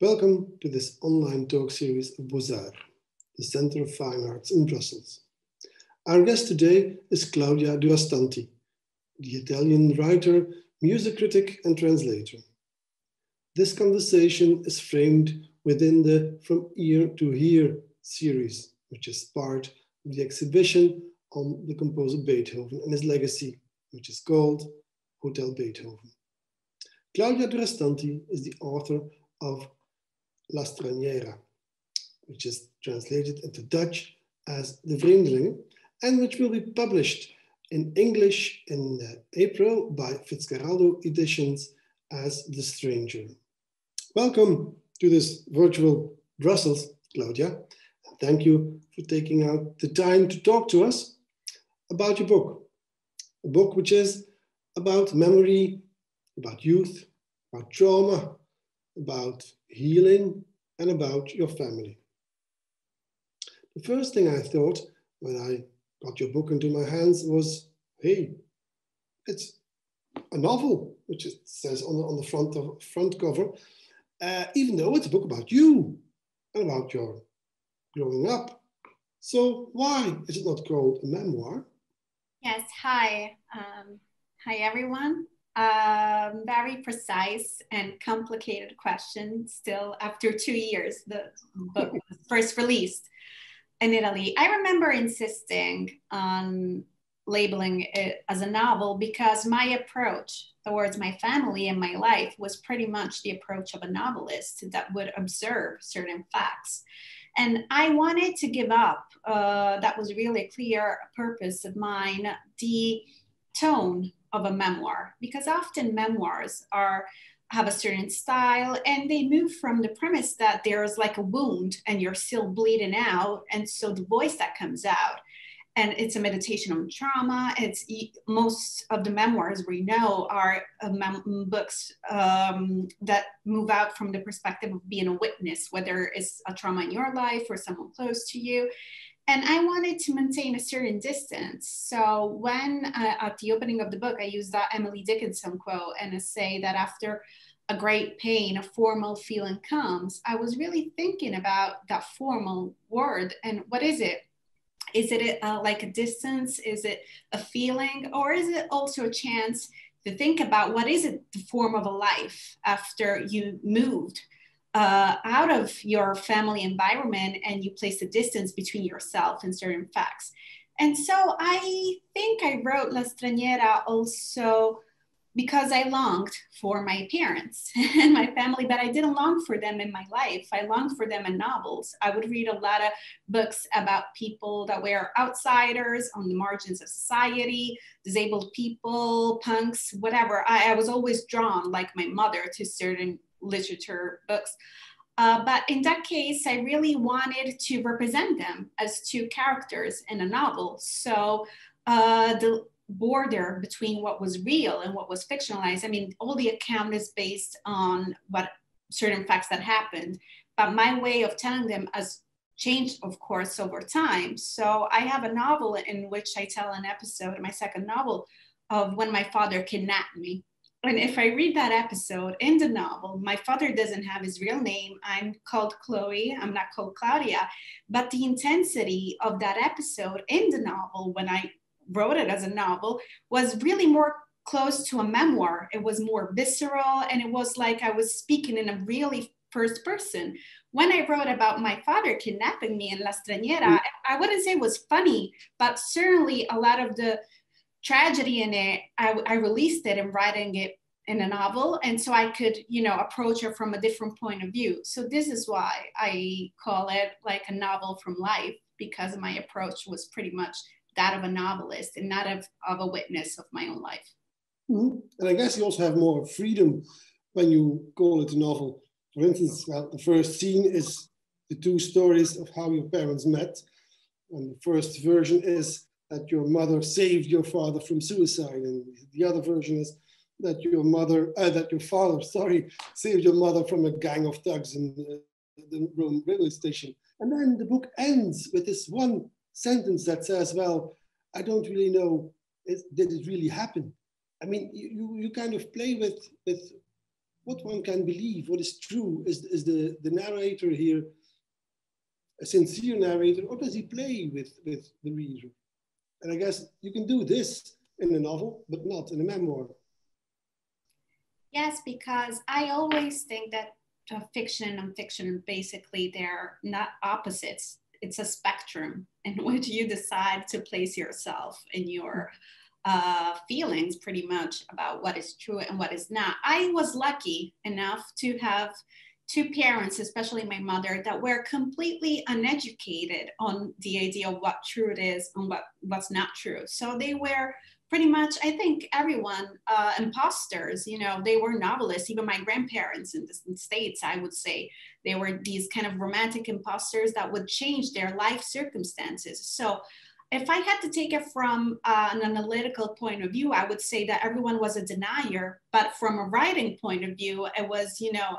Welcome to this online talk series of BOZAR, the Center of Fine Arts in Brussels. Our guest today is Claudia Durastanti, the Italian writer, music critic, and translator. This conversation is framed within the From Ear to Here series, which is part of the exhibition on the composer Beethoven and his legacy, which is called Hotel Beethoven. Claudia Durastanti is the author of La Straniera, which is translated into Dutch as De Vreemdelinge, and which will be published in English in April by Fitzcarraldo Editions as The Stranger. Welcome to this virtual Brussels, Claudia. Thank you for taking out the time to talk to us about your book. A book which is about memory, about youth, about trauma, about healing, and about your family. The first thing I thought when I got your book into my hands was, hey, it's a novel, which it says on the front cover, even though it's a book about you and about your growing up. So why is it not called a memoir? Yes, hi. Hi, everyone. Very precise and complicated question still after 2 years. The book was first released in Italy. I remember insisting on labeling it as a novel because my approach towards my family and my life was pretty much the approach of a novelist that would observe certain facts. And I wanted to give up, that was really a clear purpose of mine, the tone of a memoir, because often memoirs have a certain style and they move from the premise that there's like a wound and you're still bleeding out. And so the voice that comes out, and it's a meditation on trauma. It's most of the memoirs we know are books that move out from the perspective of being a witness, whether it's a trauma in your life or someone close to you. And I wanted to maintain a certain distance. So when at the opening of the book, I used that Emily Dickinson quote and I say that after a great pain, a formal feeling comes, I was really thinking about that formal word and what is it? Is it like a distance? Is it a feeling? Or is it also a chance to think about what is it the form of a life after you moved out of your family environment and you place a distance between yourself and certain facts. And so I think I wrote La Straniera also because I longed for my parents and my family, but I didn't long for them in my life. I longed for them in novels. I would read a lot of books about people that were outsiders on the margins of society, disabled people, punks, whatever. I was always drawn, like my mother, to certain literature books. But in that case, I really wanted to represent them as two characters in a novel. So the border between what was real and what was fictionalized, I mean, all the account is based on what certain facts that happened, but my way of telling them has changed, of course, over time. So I have a novel in which I tell an episode, my second novel, of when my father kidnapped me. And if I read that episode in the novel, my father doesn't have his real name. I'm called Chloe, I'm not called Claudia. But the intensity of that episode in the novel, when I wrote it as a novel, was really more close to a memoir. It was more visceral, and it was like I was speaking in a really first person. When I wrote about my father kidnapping me in La Straniera, I wouldn't say it was funny, but certainly a lot of the tragedy in it, I released it in writing it in a novel. And so I could, approach it from a different point of view. So this is why I call it like a novel from life, because my approach was pretty much that of a novelist and not of a witness of my own life. Mm-hmm. And I guess you also have more freedom when you call it a novel. For instance, well, the first scene is the two stories of how your parents met. And the first version is that your mother saved your father from suicide, and the other version is that your father saved your mother from a gang of thugs in the Rome railway station. And then the book ends with this one sentence that says, well, I don't really know, did it really happen? I mean, you kind of play with what one can believe, what is true. Is the narrator here a sincere narrator, or does he play with the reader? And I guess you can do this in a novel, but not in a memoir. Yes, because I always think that fiction and nonfiction, basically, they're not opposites. It's a spectrum in which you decide to place yourself in your feelings pretty much about what is true and what is not. I was lucky enough to have two parents, especially my mother, that were completely uneducated on the idea of what truth is and what's not true. So they were pretty much, I think everyone, imposters, you know, they were novelists. Even my grandparents in the States, I would say, they were these kind of romantic imposters that would change their life circumstances. So if I had to take it from an analytical point of view, I would say that everyone was a denier, but from a writing point of view, it was, you know,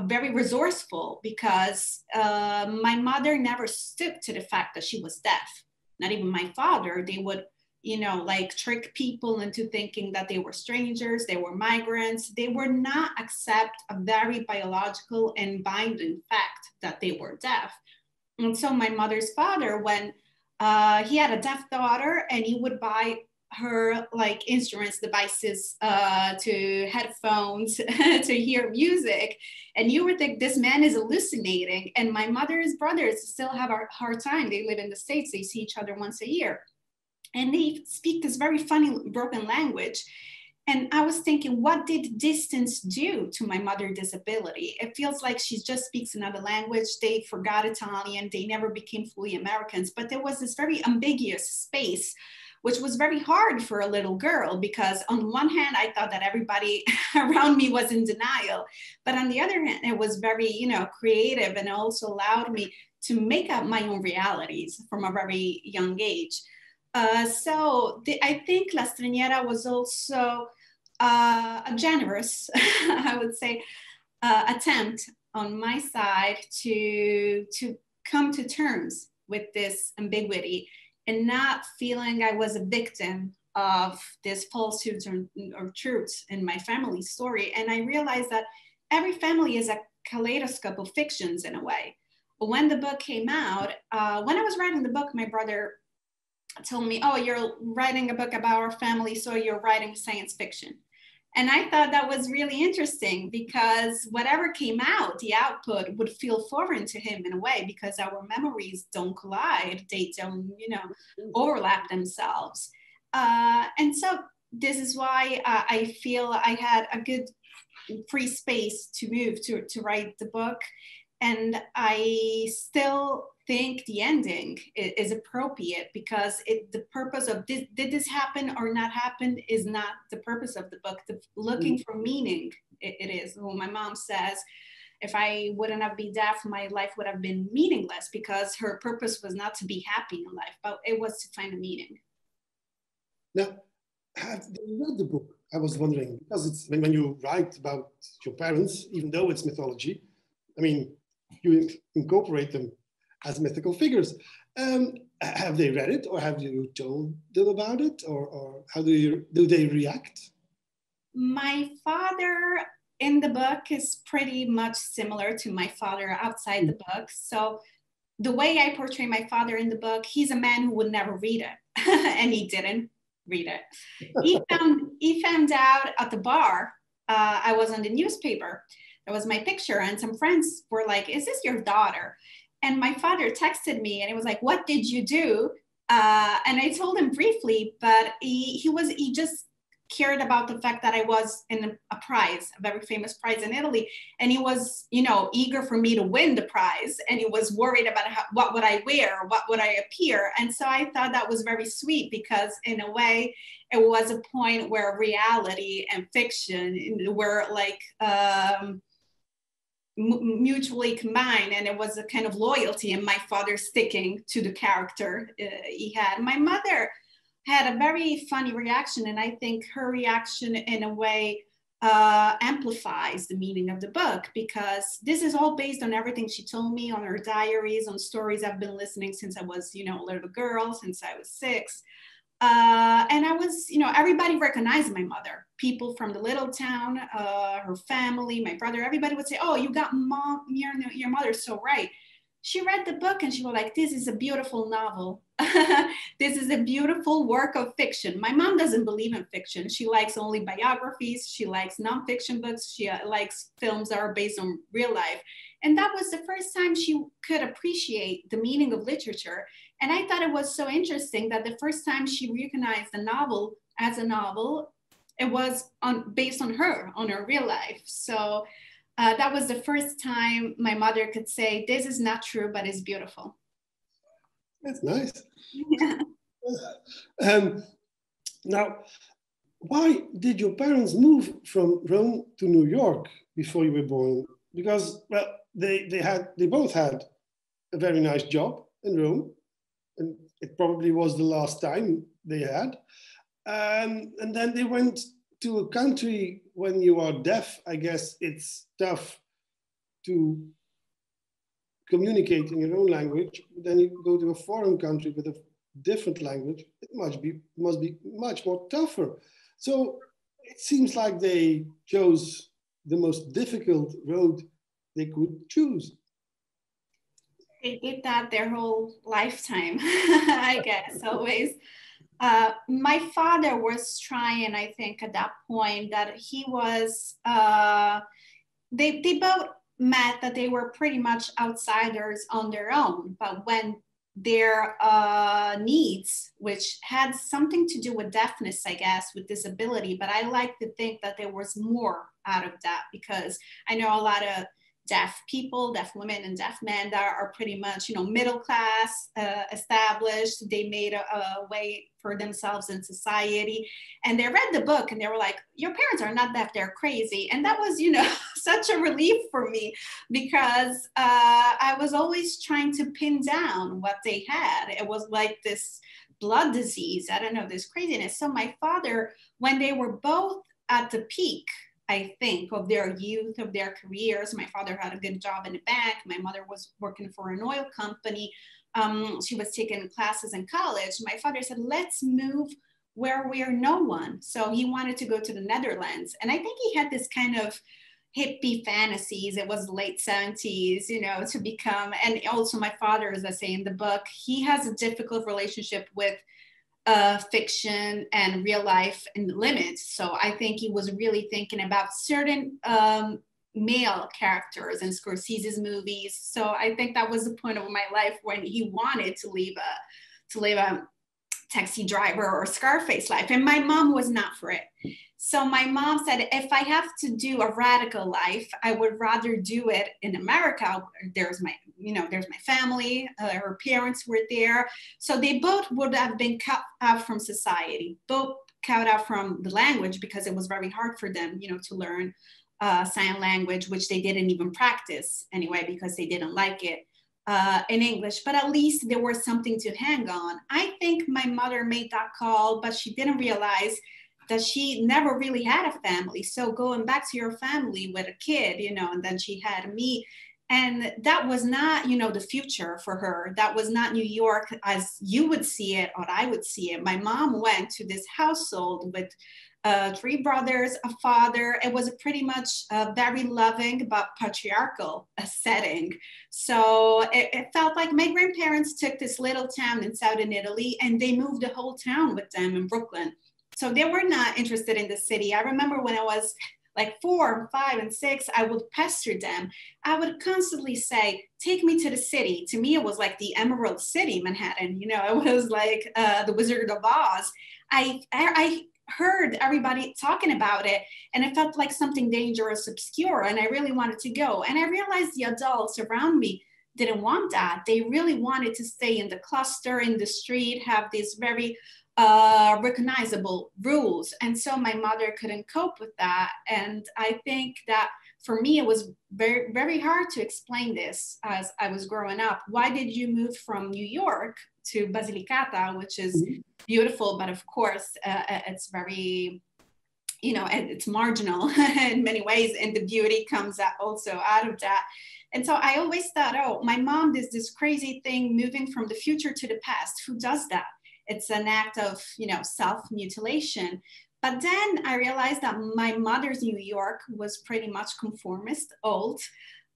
very resourceful, because my mother never stood to the fact that she was deaf. Not even my father. They would, you know, like trick people into thinking that they were strangers, they were migrants. They would not accept a very biological and binding fact that they were deaf. And so my mother's father, when he had a deaf daughter, and he would buy her like instruments, devices, to headphones to hear music, and you would think this man is hallucinating. And my mother's brothers still have a hard time. They live in the States, they see each other once a year, and they speak this very funny broken language. And I was thinking, what did distance do to my mother's disability? It feels like she just speaks another language. They forgot Italian. They never became fully Americans. But there was this very ambiguous space, which was very hard for a little girl, because on one hand, I thought that everybody around me was in denial. But on the other hand, it was very, you know, creative, and also allowed me to make up my own realities from a very young age. I think La Straniera was also a generous, I would say, attempt on my side to come to terms with this ambiguity, and not feeling I was a victim of this falsehoods or truths in my family story. And I realized that every family is a kaleidoscope of fictions in a way. But when the book came out, when I was writing the book, my brother told me, oh, you're writing a book about our family, so you're writing science fiction. And I thought that was really interesting, because whatever came out, the output would feel foreign to him in a way, because our memories don't collide. They don't, you know, overlap themselves. And so this is why I feel I had a good free space to move to write the book. And I still think the ending is appropriate, because the purpose of did this happen or not happen is not the purpose of the book. Looking for meaning, it is. Well, my mom says, if I wouldn't have been deaf, my life would have been meaningless, because her purpose was not to be happy in life, but it was to find a meaning. Now, have you read the book? I was wondering, because it's when you write about your parents, even though it's mythology, I mean, you incorporate them as mythical figures. Have they read it, or have you told them about it, or how do they react? My father in the book is pretty much similar to my father outside the book. So the way I portray my father in the book, he's a man who would never read it, and he didn't read it. He found out at the bar. I was on the newspaper. There was my picture, and some friends were like, "Is this your daughter?" And my father texted me, and he was like, "What did you do?" And I told him briefly, but he just cared about the fact that I was in a prize, a very famous prize in Italy, and he was, you know, eager for me to win the prize, and he was worried about what would I wear, what would I appear. And so I thought that was very sweet, because in a way, it was a point where reality and fiction were like mutually combined, and it was a kind of loyalty, and my father sticking to the character he had. My mother had a very funny reaction, and I think her reaction in a way amplifies the meaning of the book, because this is all based on everything she told me, on her diaries, on stories I've been listening since I was, you know, a little girl, since I was 6. And I was, you know, everybody recognized my mother. People from the little town, her family, my brother, everybody would say, oh, you got mom, your mother's so right. She read the book and she was like, this is a beautiful novel. This is a beautiful work of fiction. My mom doesn't believe in fiction. She likes only biographies. She likes nonfiction books. She likes films that are based on real life. And that was the first time she could appreciate the meaning of literature. And I thought it was so interesting that the first time she recognized the novel as a novel, it was based on her real life. So that was the first time my mother could say, this is not true, but it's beautiful. That's nice. Yeah. Now, why did your parents move from Rome to New York before you were born? Because, well, they both had a very nice job in Rome, and it probably was the last time they had. And then they went to a country. When you are deaf, I guess it's tough to communicate in your own language. Then you go to a foreign country with a different language. It must be much more tougher. So it seems like they chose the most difficult road they could choose. They did that their whole lifetime, I guess, always. My father was trying, I think, at that point that he was, they both met that they were pretty much outsiders on their own, but when their needs, which had something to do with deafness, I guess, with disability, but I like to think that there was more out of that, because I know a lot of deaf people, deaf women and deaf men that are pretty much, you know, middle class, established. They made a way for themselves in society. And they read the book and they were like, your parents are not deaf, they're crazy. And that was, you know, such a relief for me, because I was always trying to pin down what they had. It was like this blood disease, I don't know, this craziness. So my father, when they were both at the peak, I think, of their youth, of their careers. My father had a good job in a bank. My mother was working for an oil company. She was taking classes in college. My father said, let's move where we are no one. So he wanted to go to the Netherlands. And I think he had this kind of hippie fantasies. It was late 70s, you know, to become, and also my father, as I say in the book, he has a difficult relationship with fiction and real life and limits. So I think he was really thinking about certain male characters in Scorsese's movies. So I think that was the point of my life when he wanted to live a Taxi Driver or Scarface life. And my mom was not for it. So my mom said, if I have to do a radical life, I would rather do it in America. There's my family, her parents were there. So they both would have been cut out from society, both cut out from the language, because it was very hard for them, you know, to learn sign language, which they didn't even practice anyway, because they didn't like it in English, but at least there was something to hang on. I think my mother made that call, but she didn't realize that she never really had a family. So going back to your family with a kid, you know, and then she had me. And that was not, you know, the future for her. That was not New York as you would see it or I would see it. My mom went to this household with 3 brothers, a father. It was pretty much a very loving but patriarchal setting. So it felt like my grandparents took this little town in southern Italy and they moved the whole town with them in Brooklyn. So they were not interested in the city. I remember when I was like 4, 5, and 6, I would pester them. I would constantly say, take me to the city. To me, it was like the Emerald City, Manhattan. You know, it was like the Wizard of Oz. I heard everybody talking about it and it felt like something dangerous, obscure, and I really wanted to go. And I realized the adults around me didn't want that. They really wanted to stay in the cluster, in the street, have these very recognizable rules. And so my mother couldn't cope with that. And I think that for me, it was very, very hard to explain this as I was growing up. Why did you move from New York to Basilicata, which is beautiful, but of course, it's very, you know, it's marginal in many ways, and the beauty comes also out of that. And so I always thought, oh, my mom does this crazy thing moving from the future to the past. Who does that? it's an act of, self-mutilation. But then I realized that my mother's New York was pretty much conformist, old,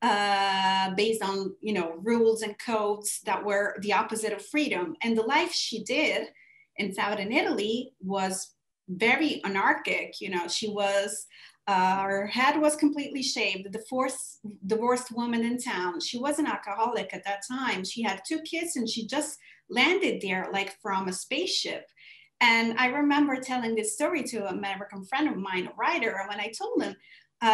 based on, rules and codes that were the opposite of freedom. And the life she did in Southern Italy was very anarchic. She was, her head was completely shaved, the divorced woman in town. She was an alcoholic at that time. She had 2 kids and she just landed there like from a spaceship. And I remember telling this story to an American friend of mine, a writer, and when I told him,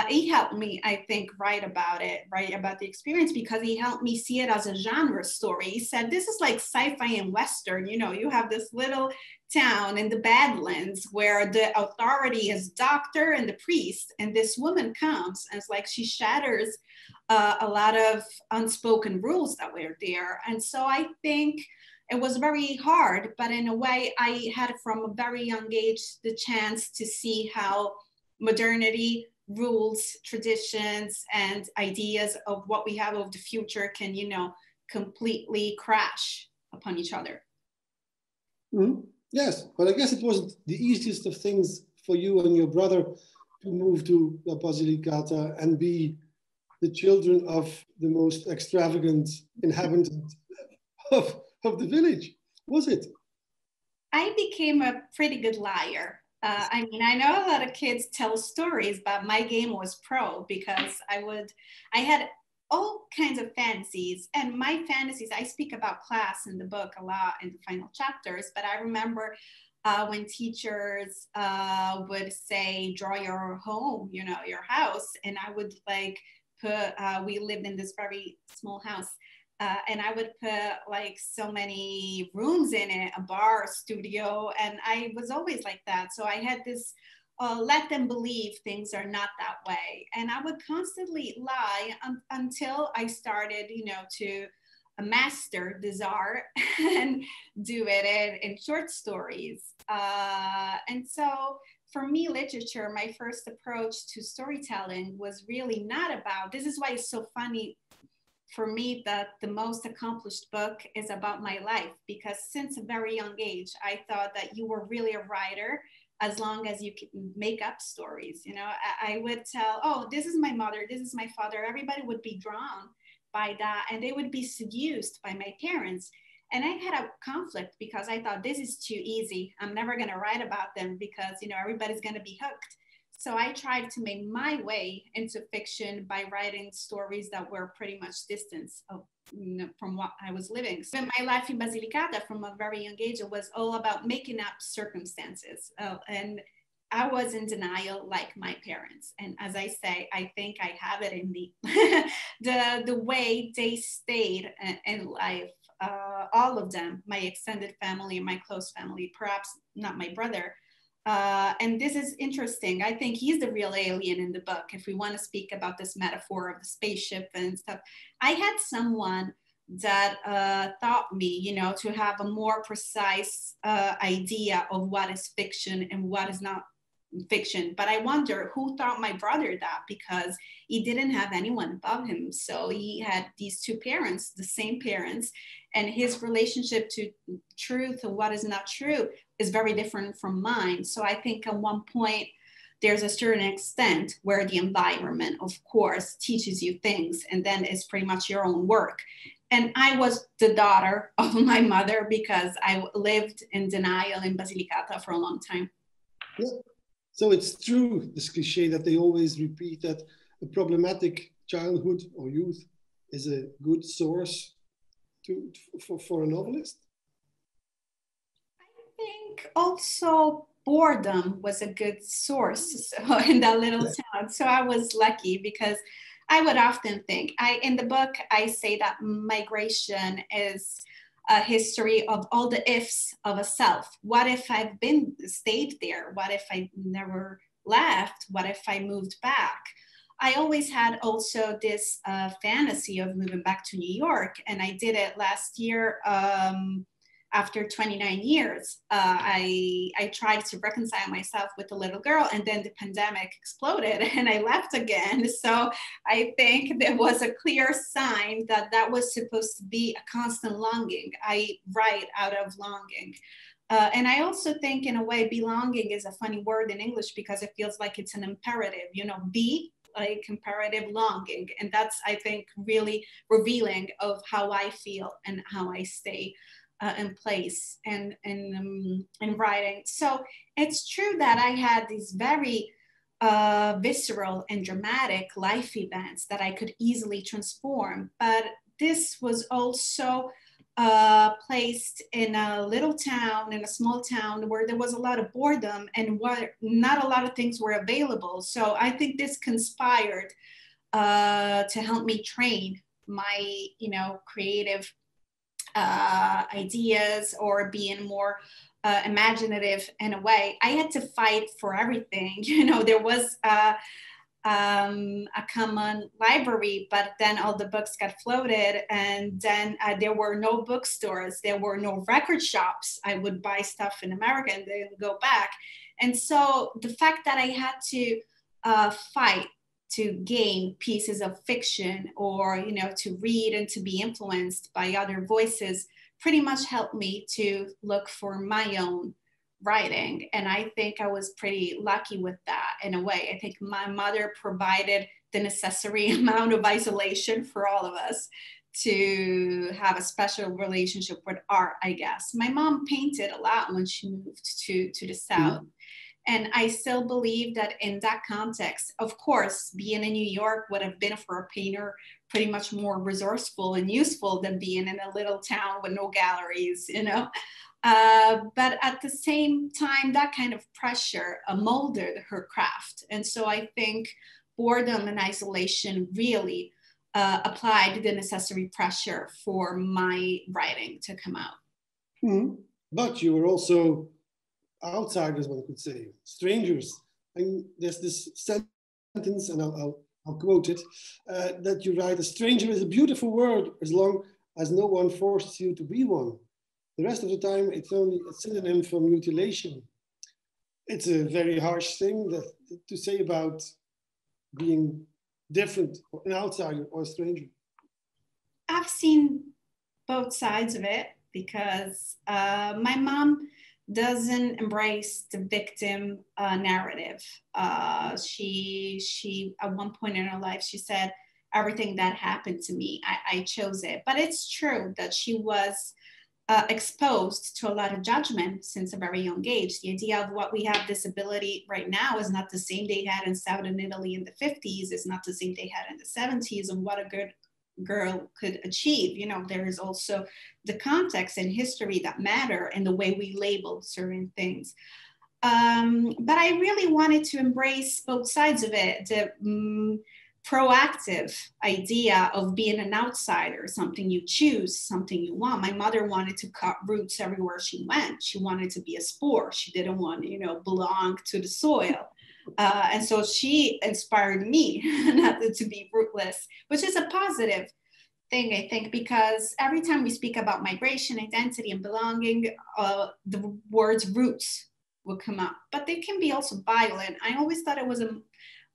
he helped me, I think, write about the experience, because he helped me see it as a genre story. He said, this is like sci-fi and Western. You have this little town in the Badlands where the authority is doctor and the priest, and this woman comes and it's like she shatters a lot of unspoken rules that were there. And so I think it was very hard, but in a way I had from a very young age the chance to see how modernity, rules, traditions, and ideas of what we have of the future can, completely crash upon each other. Mm-hmm. Yes, but I guess it wasn't the easiest of things for you and your brother to move to La Basilicata and be the children of the most extravagant inhabitant of the village, was it? I became a pretty good liar. I know a lot of kids tell stories, but my game was pro, because I had all kinds of fantasies, and my fantasies, I speak about class in the book a lot in the final chapters, but I remember when teachers would say, draw your home, your house, and I would like put, we lived in this very small house, and I would put like so many rooms in it, a bar, a studio, and I was always like that. So I had this, let them believe things are not that way. And I would constantly lie until I started, to master this art and do it in short stories. And so for me, literature, my first approach to storytelling was really not about, this is why it's so funny for me that the most accomplished book is about my life, because since a very young age, I thought that you were really a writer as long as you can make up stories. I would tell, oh, this is my mother, this is my father. Everybody would be drawn by that, and they would be seduced by my parents. And I had a conflict because I thought, this is too easy. I'm never gonna write about them because, everybody's gonna be hooked. So I tried to make my way into fiction by writing stories that were pretty much distant from what I was living. So my life in Basilicata from a very young age, it was all about making up circumstances. And I was in denial like my parents. And as I say, I think I have it in me. the way they stayed in life, all of them, my extended family and my close family, perhaps not my brother. And this is interesting. I think he's the real alien in the book, if we want to speak about this metaphor of the spaceship and stuff. I had someone that taught me, to have a more precise idea of what is fiction and what is not fiction. But I wonder who taught my brother that, because he didn't have anyone above him. So he had these 2 parents, the same parents, and his relationship to truth and what is not true is very different from mine. So I think at one point there's a certain extent where the environment, of course, teaches you things, and then it's pretty much your own work. And I was the daughter of my mother because I lived in denial in Basilicata for a long time. Yeah. So it's true, this cliche that they always repeat, that a problematic childhood or youth is a good source for a novelist? I think also boredom was a good source in that little town. So I was lucky because I would often think, in the book, I say that migration is a history of all the ifs of a self. What if I've stayed there? What if I never left? What if I moved back? I always had also this fantasy of moving back to New York, and I did it last year. After 29 years, I tried to reconcile myself with the little girl, and then the pandemic exploded and I left again. So I think there was a clear sign that that was supposed to be a constant longing. I write out of longing. And I also think, in a way, belonging is a funny word in English because it feels like it's an imperative, you know, be like imperative longing. And that's, I think, really revealing of how I feel and how I stay in place and in writing. So it's true that I had these very visceral and dramatic life events that I could easily transform. But this was also placed in a little town, in a small town where there was a lot of boredom and where not a lot of things were available. So I think this conspired to help me train my, you know, creative ideas or being more imaginative in a way. I had to fight for everything. You know, there was a common library, but then all the books got floated, and then there were no bookstores, there were no record shops. I would buy stuff in America and then go back. And so the fact that I had to fight to gain pieces of fiction, or, you know, to read and to be influenced by other voices, pretty much helped me to look for my own writing. And I think I was pretty lucky with that in a way. I think my mother provided the necessary amount of isolation for all of us to have a special relationship with art, I guess. My mom painted a lot when she moved to the South. And I still believe that in that context, of course, being in New York would have been for a painter pretty much more resourceful and useful than being in a little town with no galleries, you know. But at the same time, that kind of pressure molded her craft. And so I think boredom and isolation really applied the necessary pressure for my writing to come out. But you were also outsiders, one could say, strangers. And there's this sentence, and I'll quote it, that you write, "A stranger is a beautiful word as long as no one forces you to be one. The rest of the time, it's only a synonym for mutilation." It's a very harsh thing to say about being different, an outsider or a stranger. I've seen both sides of it because my mom doesn't embrace the victim narrative. She at one point in her life, she said, everything that happened to me, I chose it. But it's true that she was exposed to a lot of judgment since a very young age. The idea of what we have disability right now is not the same they had in Southern Italy in the 50s, it's not the same they had in the 70s, and what a good girl could achieve. You know, there is also the context and history that matter and the way we label certain things. But I really wanted to embrace both sides of it. The proactive idea of being an outsider, something you choose, something you want. My mother wanted to cut roots everywhere she went. She wanted to be a spore. She didn't want to, you know, belong to the soil. And so she inspired me not to be rootless, which is a positive thing, I think, because every time we speak about migration, identity, and belonging, the words roots will come up, but they can be also violent. I always thought it was a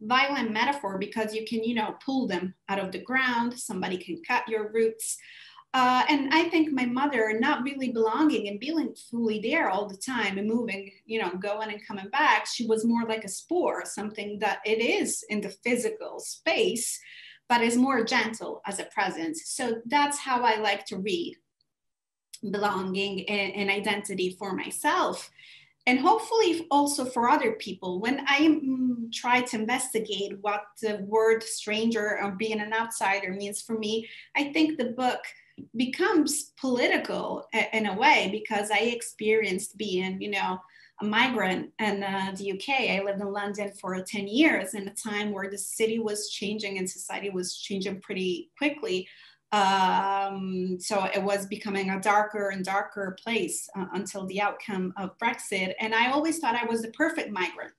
violent metaphor because you can, you know, pull them out of the ground. Somebody can cut your roots. And I think my mother not really belonging and being fully there all the time and moving, you know, going and coming back, she was more like a spore, something that it is in the physical space, but is more gentle as a presence. So that's how I like to read belonging and identity for myself. And hopefully also for other people. When I try to investigate what the word stranger or being an outsider means for me, I think the book becomes political in a way because I experienced being, you know, a migrant in the UK. I lived in London for 10 years in a time where the city was changing and society was changing pretty quickly. So it was becoming a darker and darker place until the outcome of Brexit. And I always thought I was the perfect migrant.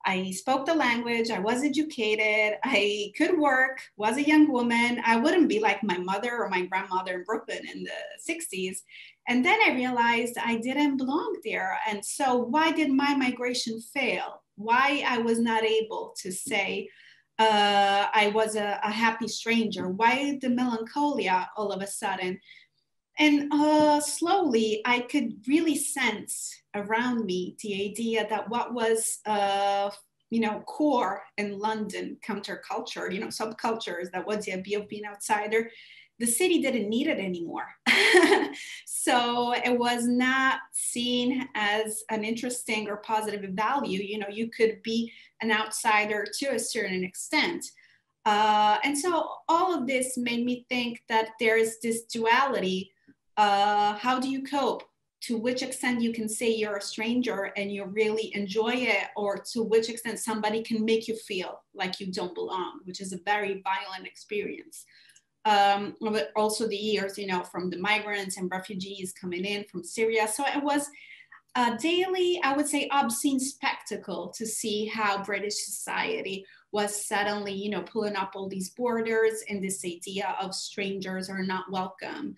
I spoke the language, I was educated, I could work, was a young woman. I wouldn't be like my mother or my grandmother in Brooklyn in the 60s. And then I realized I didn't belong there. And so why did my migration fail? Why I was not able to say, I was a happy stranger? Why the melancholia all of a sudden? And slowly, I could really sense around me the idea that what was, core in London, counterculture, subcultures, that was the idea of being outsider, the city didn't need it anymore. So it was not seen as an interesting or positive value. You could be an outsider to a certain extent. And so all of this made me think that there is this duality. How do you cope? To which extent you can say you're a stranger and you really enjoy it, or to which extent somebody can make you feel like you don't belong, which is a very violent experience. But also the years, from the migrants and refugees coming in from Syria. So it was a daily, I would say, obscene spectacle to see how British society was suddenly, pulling up all these borders and this idea of strangers are not welcome.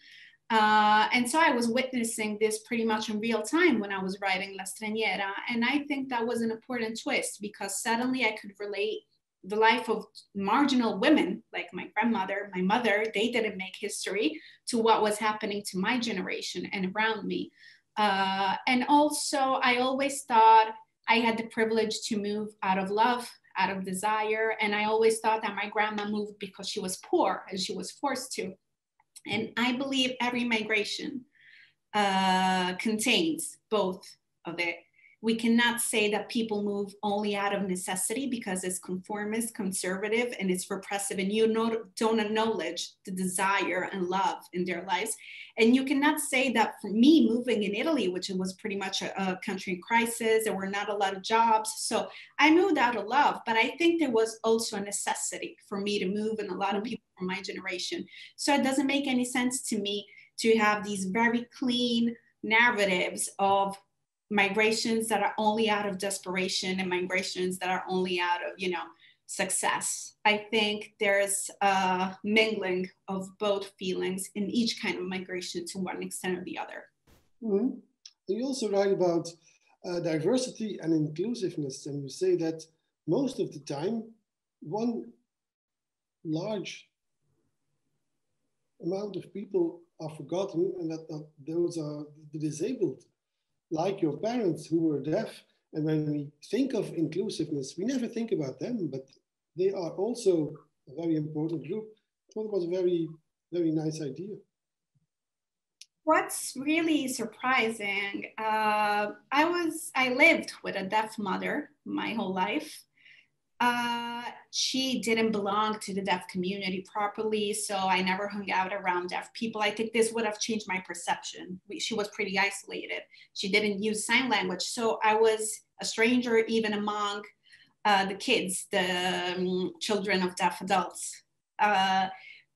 And so I was witnessing this pretty much in real time when I was writing La Straniera. And I think that was an important twist, because suddenly I could relate the life of marginal women, like my grandmother, my mother. They didn't make history, to what was happening to my generation and around me. And also, I always thought I had the privilege to move out of love, out of desire. And I always thought that my grandma moved because she was poor and she was forced to. And I believe every migration contains both of it. We cannot say that people move only out of necessity because it's conformist, conservative, and it's repressive, and don't acknowledge the desire and love in their lives. And you cannot say that for me, moving in Italy, which was pretty much a country in crisis, there were not a lot of jobs. So I moved out of love, but I think there was also a necessity for me to move, and a lot of people from my generation. So it doesn't make any sense to me to have these very clean narratives of migrations that are only out of desperation and migrations that are only out of, success. I think there's a mingling of both feelings in each kind of migration to one extent or the other. Mm-hmm. You also write about diversity and inclusiveness, and you say that most of the time, one large amount of people are forgotten, and that those are the disabled, like your parents who were deaf. And when we think of inclusiveness, we never think about them, but they are also a very important group. I thought it was a very, very nice idea. What's really surprising, I lived with a deaf mother my whole life. She didn't belong to the deaf community properly, so I never hung out around deaf people. I think this would have changed my perception. She was pretty isolated. She didn't use sign language, so I was a stranger even among the kids, the children of deaf adults.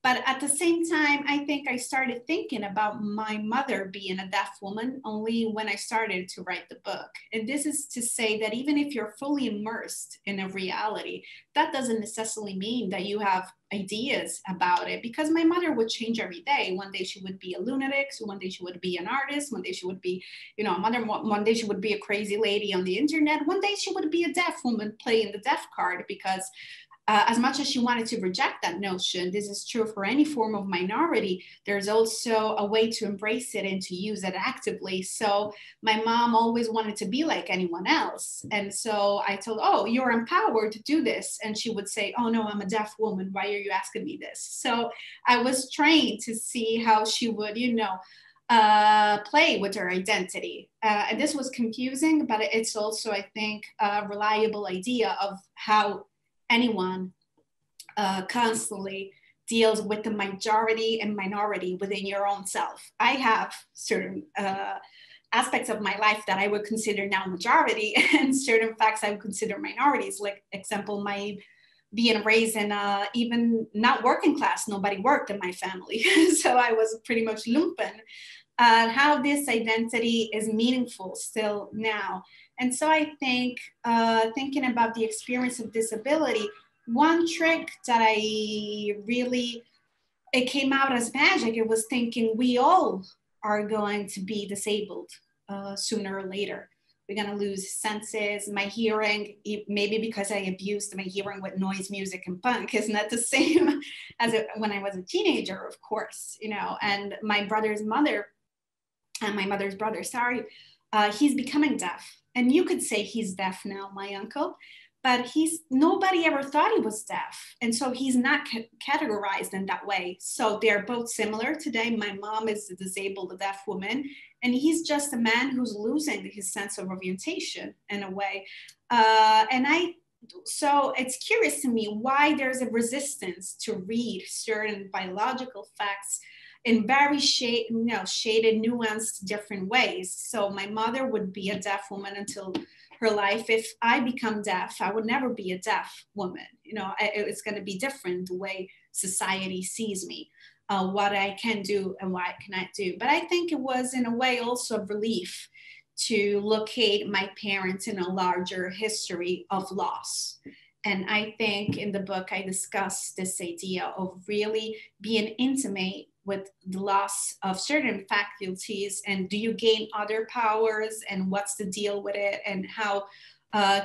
But at the same time, I think I started thinking about my mother being a deaf woman only when I started to write the book. And this is to say that even if you're fully immersed in a reality, that doesn't necessarily mean that you have ideas about it, because my mother would change every day. One day she would be a lunatic, so one day she would be an artist, one day she would be, a mother, one day she would be a crazy lady on the internet, one day she would be a deaf woman playing the deaf card, because as much as she wanted to reject that notion, this is true for any form of minority, there's also a way to embrace it and to use it actively. So my mom always wanted to be like anyone else. And so I told, oh, you're empowered to do this. And she would say, oh no, I'm a deaf woman. Why are you asking me this? So I was trained to see how she would, play with her identity. And this was confusing, but it's also, I think, a reliable idea of how anyone constantly deals with the majority and minority within your own self. I have certain aspects of my life that I would consider now majority, and certain facts I would consider minorities. Like, example, my being raised in even not working class, nobody worked in my family. So I was pretty much lumpen. How this identity is meaningful still now. And so I think thinking about the experience of disability, one trick that it came out as magic, it was thinking we all are going to be disabled sooner or later. we're going to lose senses. My hearing, maybe because I abused my hearing with noise music and punk, is not the same as when I was a teenager, of course, you know. And my brother's mother and my mother's brother, he's becoming deaf. And you could say he's deaf now, my uncle, but nobody ever thought he was deaf. And so he's not categorized in that way. So they're both similar today. My mom is a disabled deaf woman, and he's just a man who's losing his sense of orientation in a way. So it's curious to me why there's a resistance to read certain biological facts in very shaded, nuanced, different ways. So my mother would be a deaf woman until her life. If I become deaf, I would never be a deaf woman. You know, it's going to be different the way society sees me, what I can do and what I cannot do. But I think it was in a way also a relief to locate my parents in a larger history of loss. And I think in the book, I discuss this idea of really being intimate with the loss of certain faculties, and do you gain other powers, and what's the deal with it, and how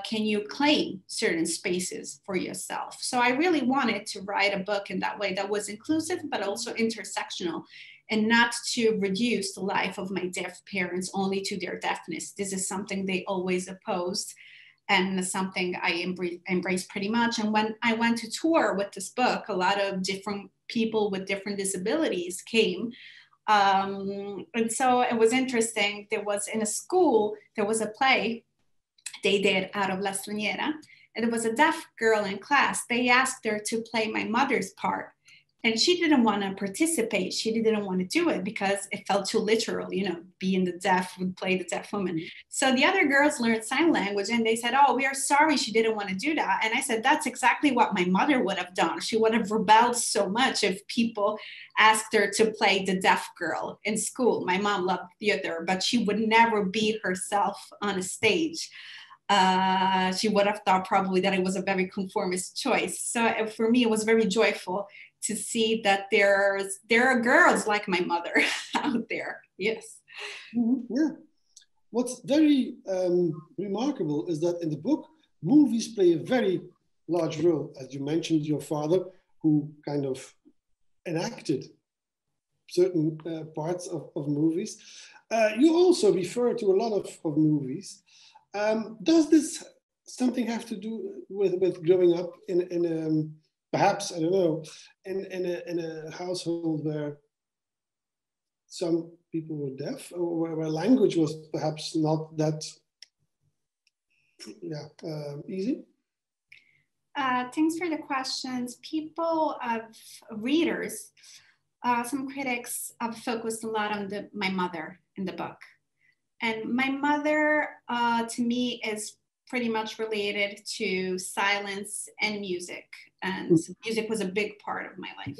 can you claim certain spaces for yourself? So I really wanted to write a book in that way that was inclusive, but also intersectional, and not to reduce the life of my deaf parents only to their deafness. This is something they always opposed, and something I embrace pretty much. And when I went to tour with this book, a lot of different people with different disabilities came. And so it was interesting. There was in a school, there was a play they did out of La Straniera, and there was a deaf girl in class. They asked her to play my mother's part, and she didn't want to participate. She didn't want to do it because it felt too literal, you know, being the deaf would play the deaf woman. So the other girls learned sign language, and they said, oh, we are sorry she didn't want to do that. And I said, that's exactly what my mother would have done. She would have rebelled so much if people asked her to play the deaf girl in school. My mom loved theater, but she would never be herself on a stage. She would have thought probably that it was a very conformist choice. So for me, it was very joyful to see that there are girls like my mother out there. Yes. Mm-hmm. Yeah. What's very remarkable is that in the book, movies play a very large role. As you mentioned, your father, who kind of enacted certain parts of movies. You also refer to a lot of movies. Does this something have to do with growing up in perhaps, I don't know, in a household where some people were deaf, or where language was perhaps not that easy? Thanks for the questions. Readers, some critics have focused a lot on my mother in the book. And my mother, to me, is pretty much related to silence and music. And music was a big part of my life.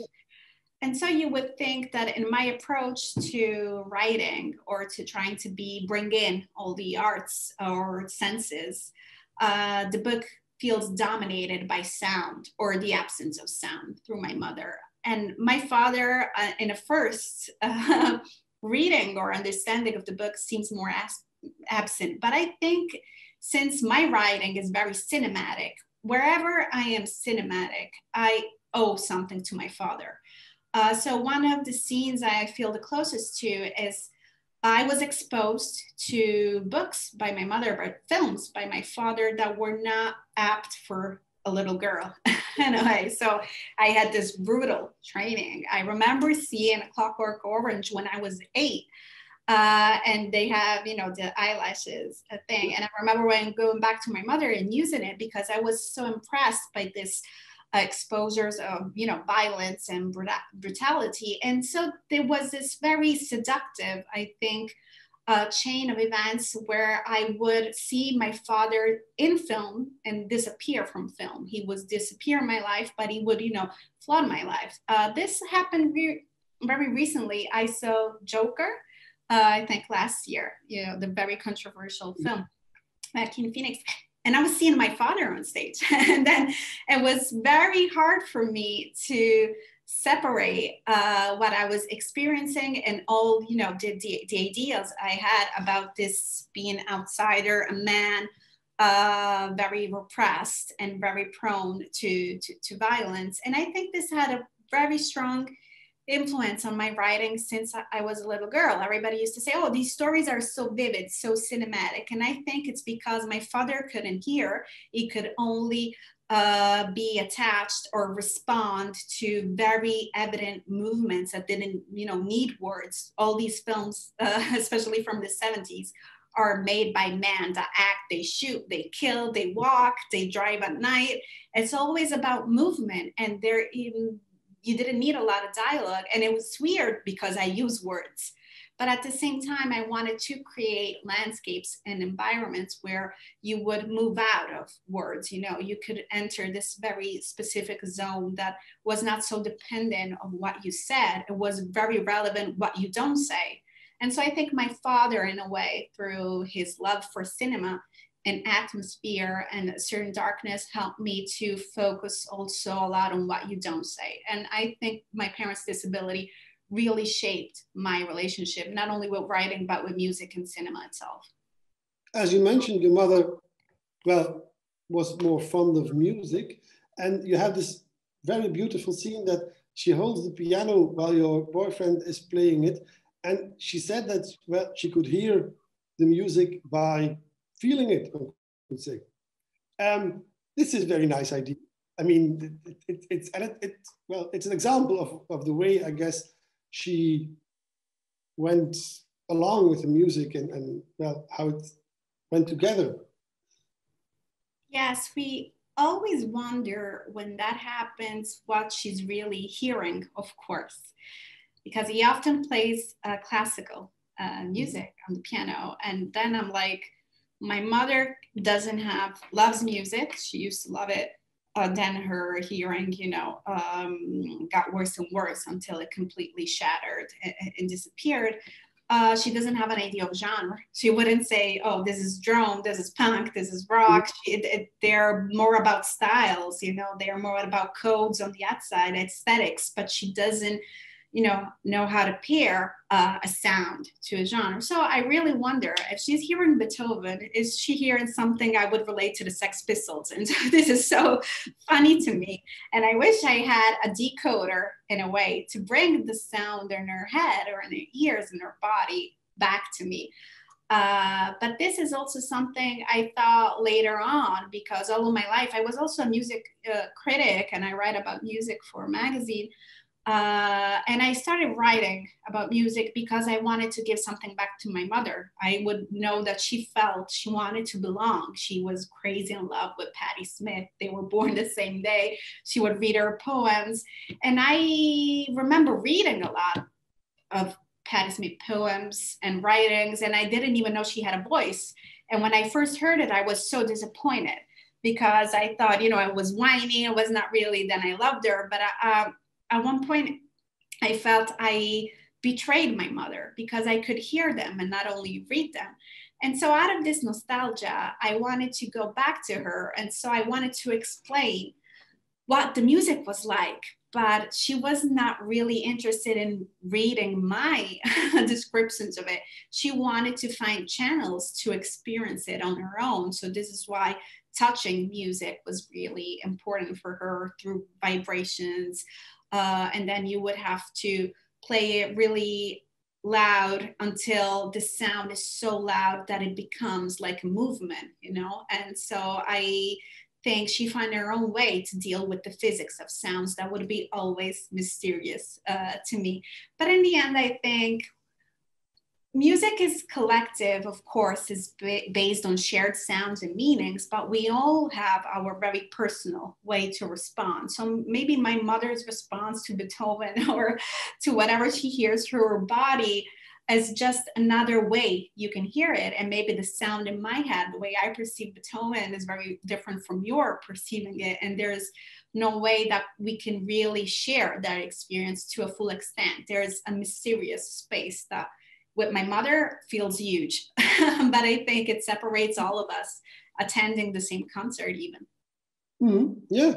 And so you would think that in my approach to writing, or to trying to bring in all the arts or senses, the book feels dominated by sound, or the absence of sound, through my mother. And my father, in a first reading or understanding of the book, seems more absent. But I think since my writing is very cinematic, wherever I am cinematic, I owe something to my father. So one of the scenes I feel the closest to is I was exposed to books by my mother, but films by my father that were not apt for a little girl in a way. So I had this brutal training. I remember seeing A Clockwork Orange when I was 8. And they have, the eyelashes thing. And I remember when going back to my mother and using it, because I was so impressed by this exposures of, violence and brutality. And so there was this very seductive, I think, chain of events where I would see my father in film and disappear from film. He would disappear in my life, but he would, flood my life. This happened very recently. I saw Joker, I think last year, the very controversial film back in Phoenix. And I was seeing my father on stage. And then it was very hard for me to separate what I was experiencing and all, you know, the ideas I had about this being outsider, a man, very repressed and very prone to violence. And I think this had a very strong influence on my writing since I was a little girl. Everybody used to say, oh, these stories are so vivid, so cinematic. And I think it's because my father couldn't hear. He could only be attached or respond to very evident movements that didn't, you know, need words. All these films, especially from the 70s, are made by men that act, they shoot, they kill, they walk, they drive at night. It's always about movement, and you didn't need a lot of dialogue. And it was weird because I use words. But at the same time, I wanted to create landscapes and environments where you would move out of words. You know, you could enter this very specific zone that was not so dependent on what you said. It was very relevant what you don't say. And so I think my father, in a way, through his love for cinema and atmosphere and a certain darkness, helped me to focus also a lot on what you don't say. And I think my parents' disability really shaped my relationship, not only with writing, but with music and cinema itself. As you mentioned, your mother, well, was more fond of music, and you have this very beautiful scene that she holds the piano while your boyfriend is playing it. And she said that, well, she could hear the music by feeling it, I would say. This is a very nice idea. I mean, it's an example of the way, I guess, she went along with the music and well, how it went together. Yes, we always wonder when that happens, what she's really hearing, of course, because he often plays classical music on the piano. And then I'm like, my mother loves music. She used to love it. Then her hearing, you know, got worse and worse until it completely shattered and disappeared. She doesn't have an idea of genre. She wouldn't say, oh, this is drone, this is punk, this is rock. They're more about styles, you know, they're more about codes on the outside, aesthetics, but she doesn't, you know how to pair a sound to a genre. So I really wonder if she's hearing Beethoven, is she hearing something I would relate to the Sex Pistols? And so this is so funny to me. And I wish I had a decoder in a way to bring the sound in her head or in her ears and her body back to me. But this is also something I thought later on, because all of my life, I was also a music critic and I write about music for a magazine. And I started writing about music because I wanted to give something back to my mother. I would know that she felt she wanted to belong. She was crazy in love with Patti Smith. They were born the same day. She would read her poems. And I remember reading a lot of Patti Smith poems and writings, and I didn't even know she had a voice. And when I first heard it, I was so disappointed because I thought, you know, I was whiny. It was not really, then I loved her. But at one point, I felt I betrayed my mother because I could hear them and not only read them. And so out of this nostalgia, I wanted to go back to her. And so I wanted to explain what the music was like, but she was not really interested in reading my descriptions of it. She wanted to find channels to experience it on her own. So this is why touching music was really important for her through vibrations. And then you would have to play it really loud until the sound is so loud that it becomes like a movement, you know? And so I think she found her own way to deal with the physics of sounds that would be always mysterious to me. But in the end, I think music is collective, of course, is based on shared sounds and meanings, but we all have our very personal way to respond. So maybe my mother's response to Beethoven or to whatever she hears through her body is just another way you can hear it. And maybe the sound in my head, the way I perceive Beethoven is very different from your perceiving it. And there's no way that we can really share that experience to a full extent. There's a mysterious space that with my mother feels huge, but I think it separates all of us attending the same concert even. Mm-hmm. Yeah.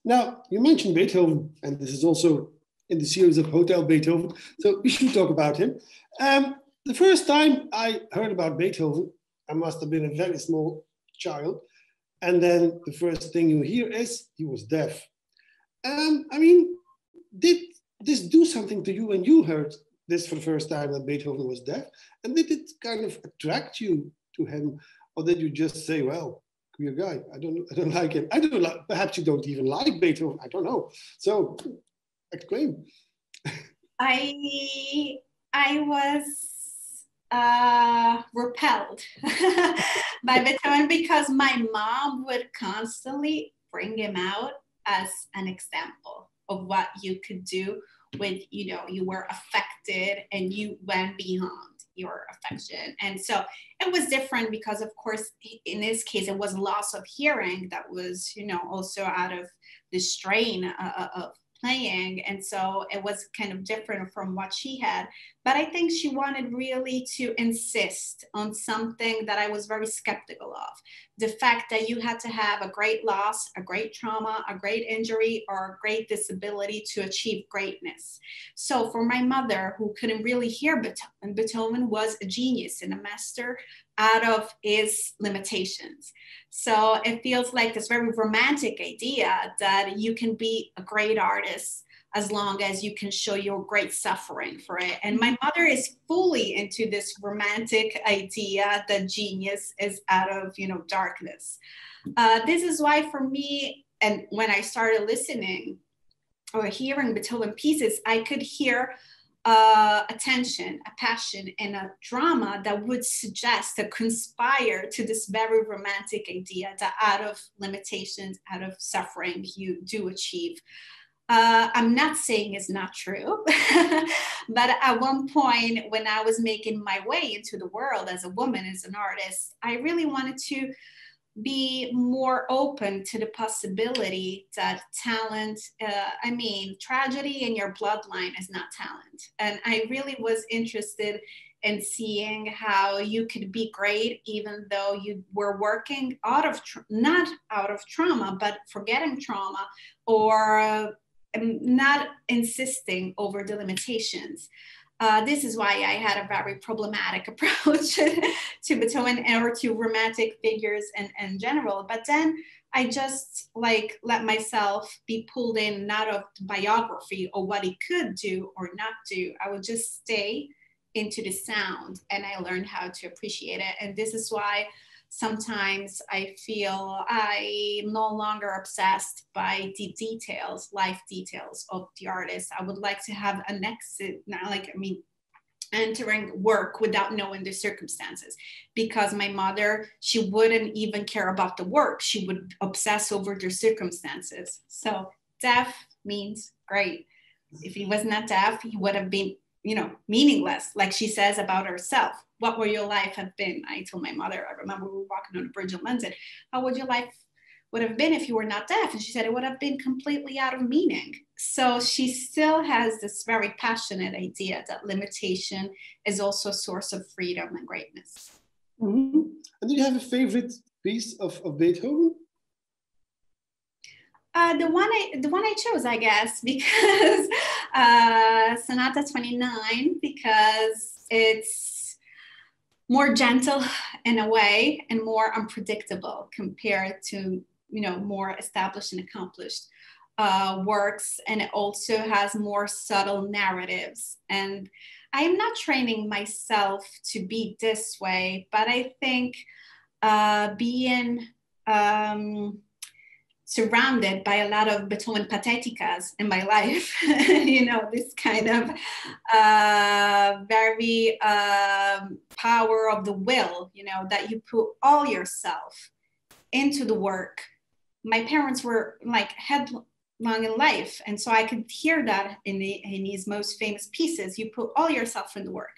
Now, you mentioned Beethoven, and this is also in the series of Hotel Beethoven. So we should talk about him. The first time I heard about Beethoven, I must have been a very small child. And then the first thing you hear is he was deaf. I mean, did this do something to you when you heard this for the first time, that Beethoven was deaf? And did it kind of attract you to him? Or did you just say, well, queer guy, I don't like him. I don't like, perhaps you don't even like Beethoven, I don't know. So explain. I was repelled by Beethoven because my mom would constantly bring him out as an example of what you could do when, you know, you were affected and you went beyond your affection. And so it was different because, of course, in this case, it was loss of hearing that was, you know, also out of the strain of playing. And so it was kind of different from what she had. But I think she wanted really to insist on something that I was very skeptical of. The fact that you had to have a great loss, a great trauma, a great injury, or a great disability to achieve greatness. So for my mother, who couldn't really hear Beethoven, Beethoven was a genius and a master out of his limitations. So it feels like this very romantic idea that you can be a great artist as long as you can show your great suffering for it. And my mother is fully into this romantic idea that genius is out of, you know, darkness. This is why for me, and when I started listening or hearing Beethoven pieces, I could hear a tension, a passion, and a drama that would suggest, that conspire to this very romantic idea that out of limitations, out of suffering, you do achieve. I'm not saying it's not true, but at one point when I was making my way into the world as a woman, as an artist, I really wanted to be more open to the possibility that talent, tragedy in your bloodline is not talent. And I really was interested in seeing how you could be great even though you were working out of, not out of trauma, but forgetting trauma, or not insisting over the limitations. This is why I had a very problematic approach to Beethoven or to romantic figures in general. But then I just like let myself be pulled in, not of biography or what he could do or not do. I would just stay into the sound, and I learned how to appreciate it. And this is why sometimes I feel I'm no longer obsessed by the details, life details of the artist. I would like to have an exit, entering work without knowing the circumstances. Because my mother, she wouldn't even care about the work. She would obsess over the circumstances. So deaf means great. If he was not deaf, he would have been, meaningless, like she says about herself. What would your life have been? I told my mother, I remember we were walking on the bridge in London, how would your life would have been if you were not deaf? And she said it would have been completely out of meaning. So she still has this very passionate idea that limitation is also a source of freedom and greatness. Mm-hmm. And do you have a favorite piece of Beethoven? The one I chose, I guess, because Sonata 29, because it's more gentle in a way and more unpredictable compared to, more established and accomplished works. And it also has more subtle narratives. And I am not training myself to be this way, but I think being surrounded by a lot of Beethoven pateticas in my life, this kind of very power of the will, that you put all yourself into the work. My parents were like headlong in life. And so I could hear that in his most famous pieces, you put all yourself in the work.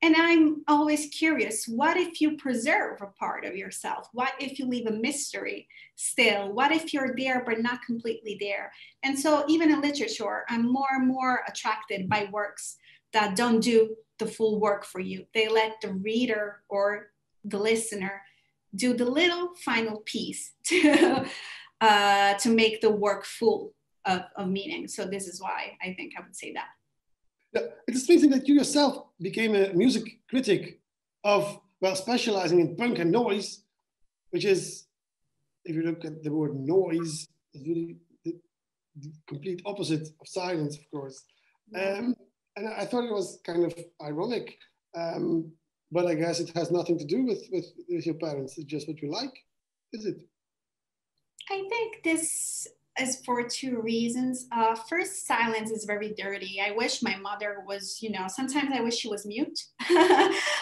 And I'm always curious, what if you preserve a part of yourself? What if you leave a mystery still? What if you're there, but not completely there? And so even in literature, I'm more and more attracted by works that don't do the full work for you. They let the reader or the listener do the little final piece to make the work full. of meaning. So this is why I think I would say that. Yeah, it's a strange thing that you yourself became a music critic of, well, specializing in punk and noise, which is, if you look at the word noise, is really the complete opposite of silence, of course. And I thought it was kind of ironic, but I guess it has nothing to do with your parents. It's just what you like, is it? I think this is for two reasons. First, silence is very dirty. I wish my mother was, sometimes I wish she was mute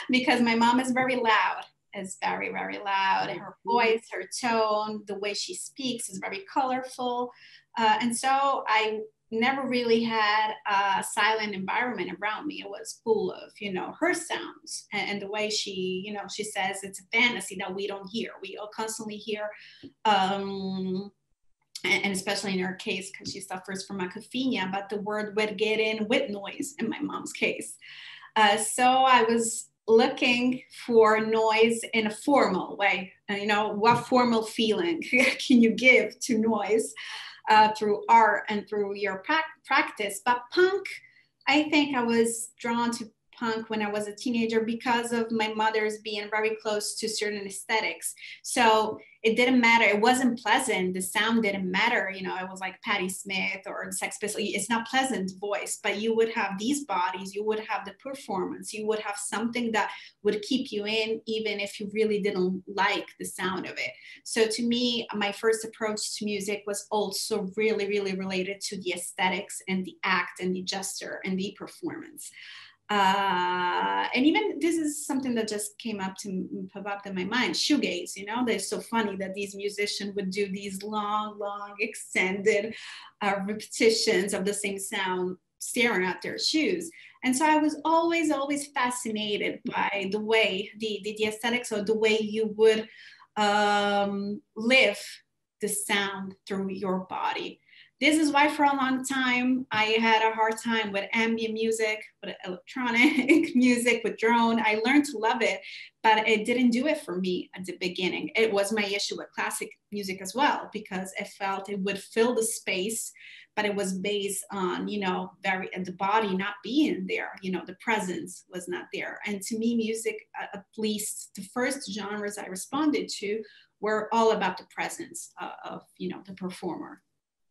because my mom is very loud. Is very, very loud. Her voice, her tone, the way she speaks is very colorful. And so I never really had a silent environment around me. It was full of, her sounds and the way she, she says it's a fantasy that we don't hear. We all constantly hear, and especially in her case, because she suffers from acaphonia, but the word would get in with noise in my mom's case. So I was looking for noise in a formal way. What formal feeling can you give to noise through art and through your practice? But punk, I think I was drawn to punk when I was a teenager because of my mother's being very close to certain aesthetics. So it didn't matter. It wasn't pleasant. The sound didn't matter. It was like Patti Smith or the Sex Pistols. It's not pleasant voice, but you would have these bodies. You would have the performance. You would have something that would keep you in, even if you really didn't like the sound of it. So to me, my first approach to music was also really, really related to the aesthetics and the act and the gesture and the performance. And even this is something that just pop up in my mind, shoegaze. They're so funny that these musicians would do these long extended repetitions of the same sound staring at their shoes. And so I was always fascinated by the way the aesthetics, or the way you would live the sound through your body. This is why for a long time, I had a hard time with ambient music, with electronic music, with drone. I learned to love it, but it didn't do it for me at the beginning. It was my issue with classic music as well, because I felt it would fill the space, but it was based on, the body not being there, the presence was not there. And to me, music, at least the first genres I responded to, were all about the presence of the performer.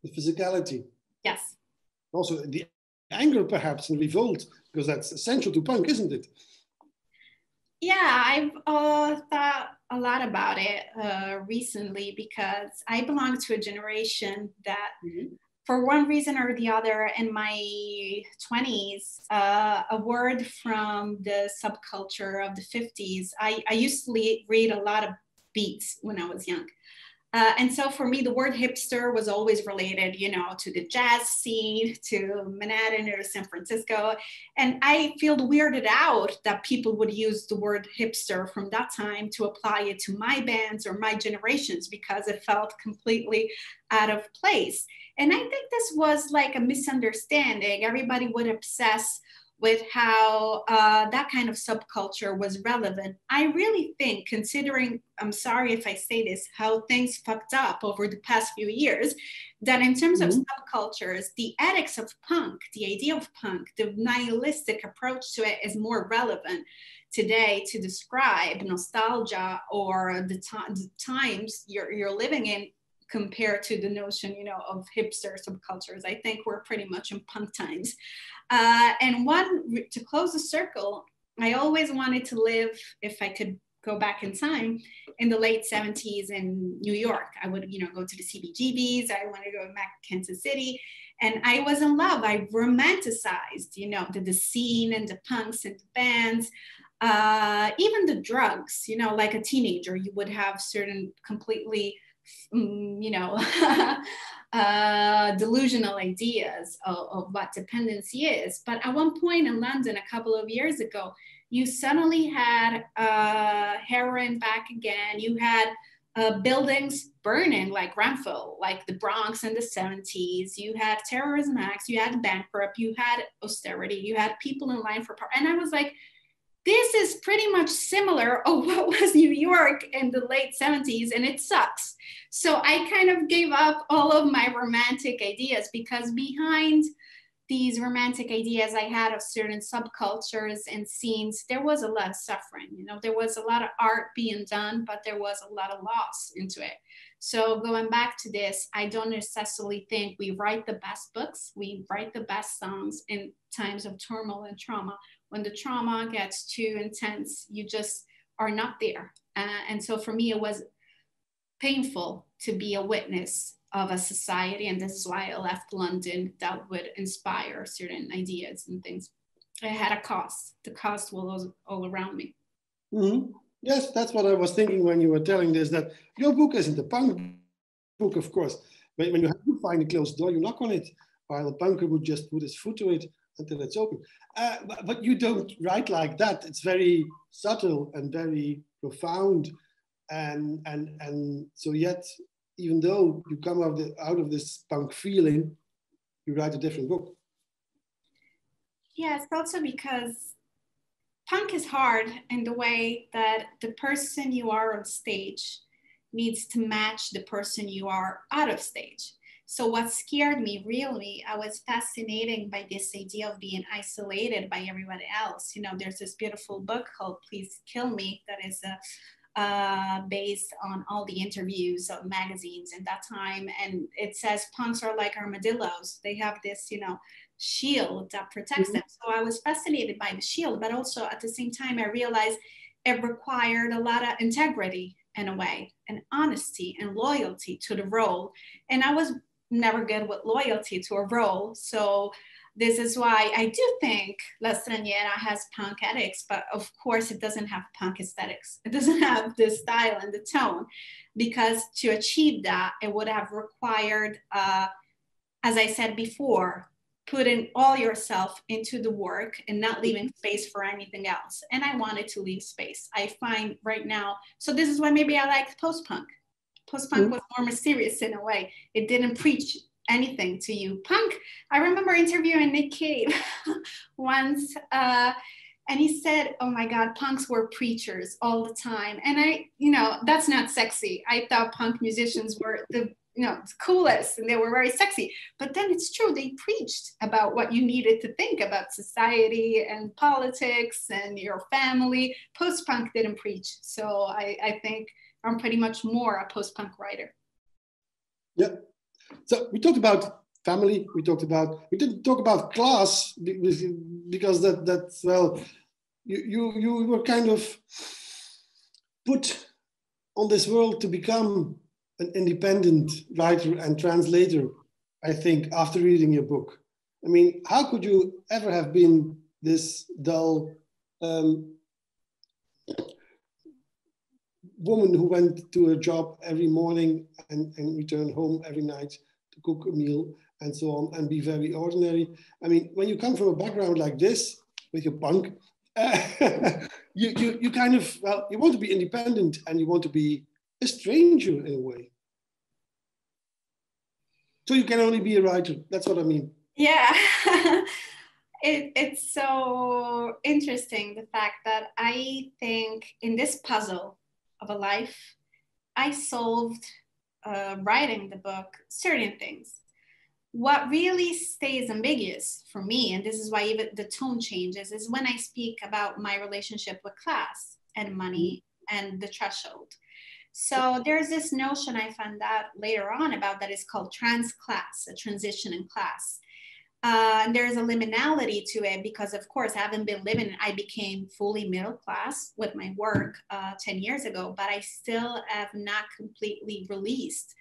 The physicality. Yes. Also the anger, perhaps, and revolt, because that's essential to punk, isn't it? Yeah, I've thought a lot about it recently, because I belong to a generation that, for one reason or the other, in my 20s, a word from the subculture of the 50s, I used to read a lot of beats when I was young. And so for me, the word hipster was always related, to the jazz scene, to Manhattan or San Francisco. And I feel weirded out that people would use the word hipster from that time to apply it to my bands or my generations, because it felt completely out of place. And I think this was like a misunderstanding. Everybody would obsess with how that kind of subculture was relevant. I really think, considering, I'm sorry if I say this, how things fucked up over the past few years, that in terms of subcultures, the ethics of punk, the idea of punk, the nihilistic approach to it is more relevant today to describe nostalgia or the times you're living in, compared to the notion, of hipster subcultures. I think we're pretty much in punk times. And to close the circle, I always wanted to live, if I could go back in time, in the late 70s in New York. I would, go to the CBGBs. I wanted to go back to Kansas City. And I was in love. I romanticized, the scene and the punks and the bands, even the drugs, like a teenager, you would have certain completely delusional ideas of what dependency is. But at one point in London, a couple of years ago, you suddenly had heroin back again. You had buildings burning like Grenfell, like the Bronx in the 70s. You had terrorism acts, you had bankrupt, you had austerity, you had people in line for power. And I was like, this is pretty much similar of what was New York in the late 70s, and it sucks. So I kind of gave up all of my romantic ideas, because behind these romantic ideas I had of certain subcultures and scenes, there was a lot of suffering. You know, there was a lot of art being done, but there was a lot of loss into it. So going back to this, I don't necessarily think we write the best books, we write the best songs in times of turmoil and trauma. When the trauma gets too intense, you just are not there. And so for me, it was painful to be a witness of a society, and this is why I left London, that would inspire certain ideas and things. It had a cost. The cost was all around me. Mm-hmm. Yes, that's what I was thinking when you were telling this, that your book isn't a punk book, of course. When you have to find a closed door, you knock on it, while a punker would just put his foot to it until it's open. But you don't write like that. It's very subtle and very profound. And so yet, even though you come out of this punk feeling, you write a different book. Yeah, it's also because punk is hard in the way that the person you are on stage needs to match the person you are out of stage. So what scared me, really, I was fascinated by this idea of being isolated by everybody else. You know, there's this beautiful book called Please Kill Me that is based on all the interviews of magazines at that time. And it says punks are like armadillos. They have this, you know, shield that protects them. So I was fascinated by the shield, but also at the same time, I realized it required a lot of integrity in a way, and honesty and loyalty to the role. And I was never good with loyalty to a role. So this is why I do think La Straniera has punk ethics, but of course it doesn't have punk aesthetics. It doesn't have the style and the tone, because to achieve that, it would have required, as I said before, putting all yourself into the work and not leaving space for anything else. And I wanted to leave space. I find right now, so this is why maybe I like post-punk. Post-punk was more mysterious in a way. It didn't preach anything to you. Punk, I remember interviewing Nick Cave once, and he said, oh my God, punks were preachers all the time. And I, you know, that's not sexy. I thought punk musicians were the, you know, coolest, and they were very sexy. But then it's true, they preached about what you needed to think about society and politics and your family. Post-punk didn't preach. So I think I'm pretty much more a post-punk writer. Yeah. So we talked about family. We didn't talk about class, because that's well, you were kind of put on this world to become an independent writer and translator, I think, after reading your book. I mean, how could you ever have been this dull woman who went to a job every morning and returned home every night to cook a meal and so on, and be very ordinary? I mean, when you come from a background like this with your punk, you kind of, well, you want to be independent and you want to be a stranger in a way. So you can only be a writer. That's what I mean. Yeah. It's so interesting, the fact that I think in this puzzle of a life, I solved, writing the book, certain things. What really stays ambiguous for me, and this is why even the tone changes, is when I speak about my relationship with class and money and the threshold. So there's this notion I found out later on about that is called trans class, a transition in class. And there's a liminality to it because, of course, having been living, I became fully middle class with my work 10 years ago, but I still have not completely released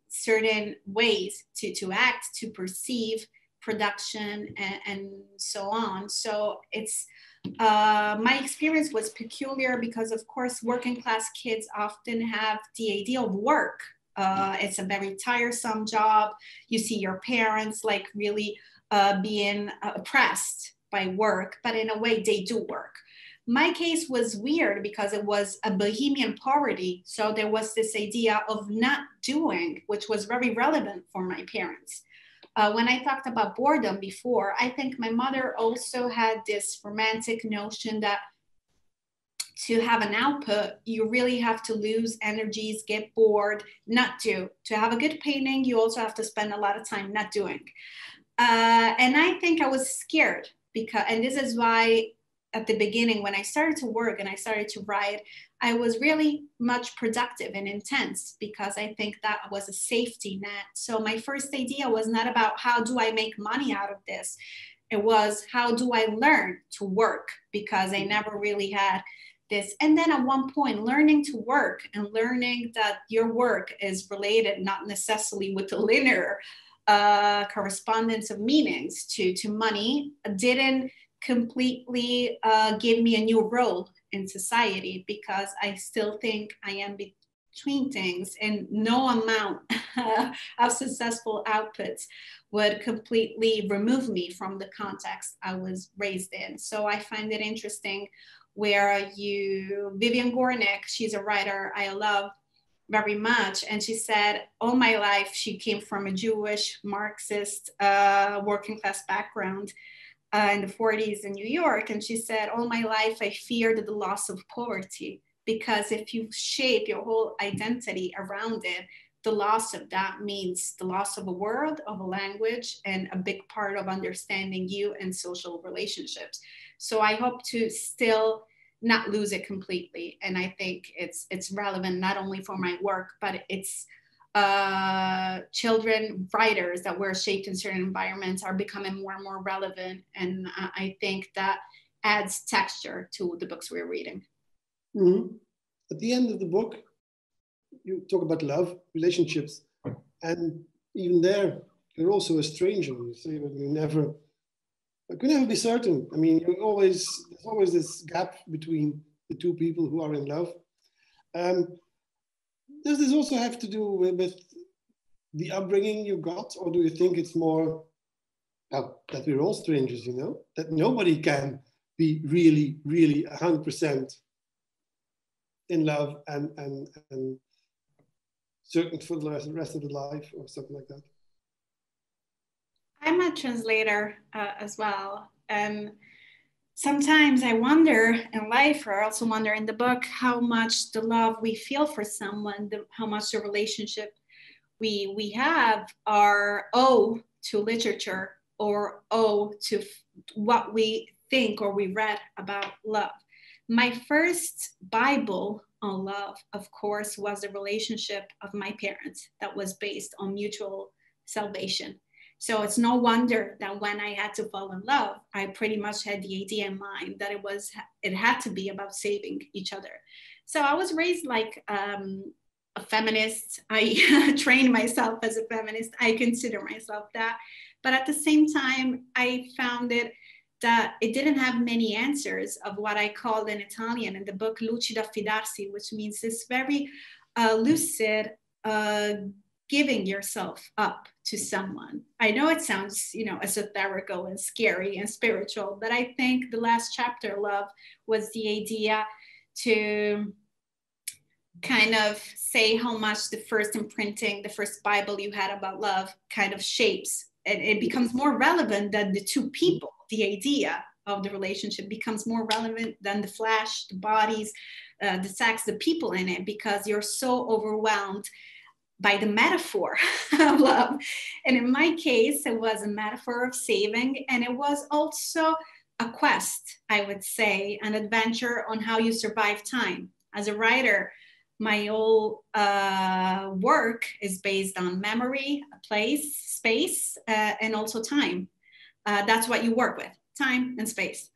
certain ways to act, to perceive production, and so on. So it's, my experience was peculiar because, of course, working class kids often have the idea of work. It's a very tiresome job. You see your parents like really being oppressed by work, but in a way they do work. My case was weird because it was a bohemian poverty. So there was this idea of not doing, which was very relevant for my parents. When I talked about boredom before, I think my mother also had this romantic notion that to have an output, you really have to lose energies, get bored, not do. To have a good painting, you also have to spend a lot of time not doing. And I think I was scared because, and this is why at the beginning, when I started to work and I started to write, I was really much productive and intense because I think that was a safety net. So my first idea was not about how do I make money out of this. It was how do I learn to work, because I never really had this. And then at one point, learning to work and learning that your work is related, not necessarily with the linear correspondence of meanings to money, didn't completely give me a new role in society, because I still think I am between things, and no amount of successful outputs would completely remove me from the context I was raised in. So I find it interesting where Vivian Gornick, she's a writer I love very much, and she said all my life she came from a Jewish Marxist working class background in the 40s in New York, and she said all my life I feared the loss of poverty, because if you shape your whole identity around it, the loss of that means the loss of a word, of a language, and a big part of understanding you and social relationships. So I hope to still not lose it completely. And I think it's relevant not only for my work, but it's children writers that were shaped in certain environments are becoming more and more relevant. And I think that adds texture to the books we're reading. Mm-hmm. At the end of the book, you talk about love, relationships, and even there, you're also a stranger. You say, well, I could never be certain. I mean, there's always this gap between the two people who are in love. Does this also have to do with the upbringing you got, or do you think it's more that we're all strangers, that nobody can be really, really 100% in love and certain for the rest of the life or something like that? I'm a translator as well. And sometimes I wonder in life, or I also wonder in the book, how much the love we feel for someone, how much the relationship we have are owe to literature or owe to what we think or we read about love. My first Bible on love, of course, was the relationship of my parents that was based on mutual salvation. So it's no wonder that when I had to fall in love, I pretty much had the idea in mind that it had to be about saving each other. So I was raised like a feminist. I trained myself as a feminist. I consider myself that. But at the same time, I found that it didn't have many answers of what I called in Italian in the book lucida fidarsi, which means this very lucid giving yourself up to someone. I know it sounds, esoterical and scary and spiritual, but I think the last chapter, Love, was the idea to kind of say how much the first imprinting, the first Bible you had about love kind of shapes, and it becomes more relevant than the two people. The idea of the relationship becomes more relevant than the flesh, the bodies, the sex, the people in it, because you're so overwhelmed by the metaphor of love. And in my case, it was a metaphor of saving, and it was also a quest, I would say, an adventure on how you survive time. As a writer, my whole work is based on memory, place, space, and also time. That's what you work with, time and space.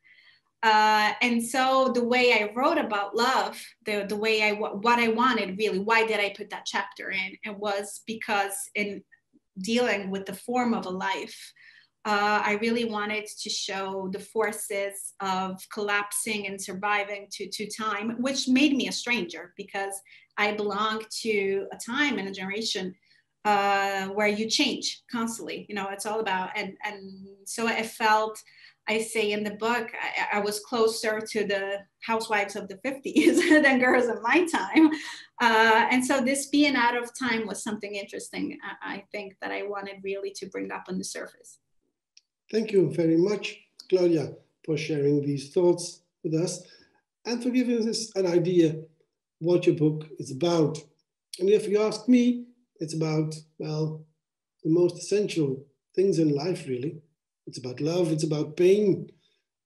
And so the way I wrote about love, the way what I wanted really, why did I put that chapter in? It was because in dealing with the form of a life, I really wanted to show the forces of collapsing and surviving to time, which made me a stranger, because I belong to a time and a generation where you change constantly. It's all about, and so I felt I say in the book, I was closer to the housewives of the 50s than girls in my time. And so this being out of time was something interesting, I think, that I wanted really to bring up on the surface. Thank you very much, Claudia, for sharing these thoughts with us and for giving us an idea what your book is about. And if you ask me, it's about, well, the most essential things in life, really. It's about love, it's about pain,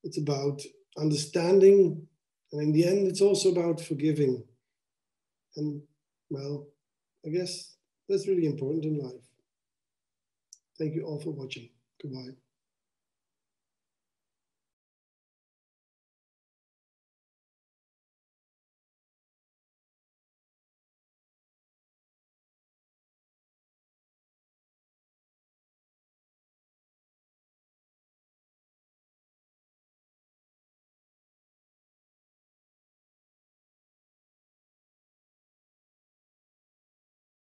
it's about understanding, and in the end, it's also about forgiving. And, well, I guess that's really important in life. Thank you all for watching. Goodbye.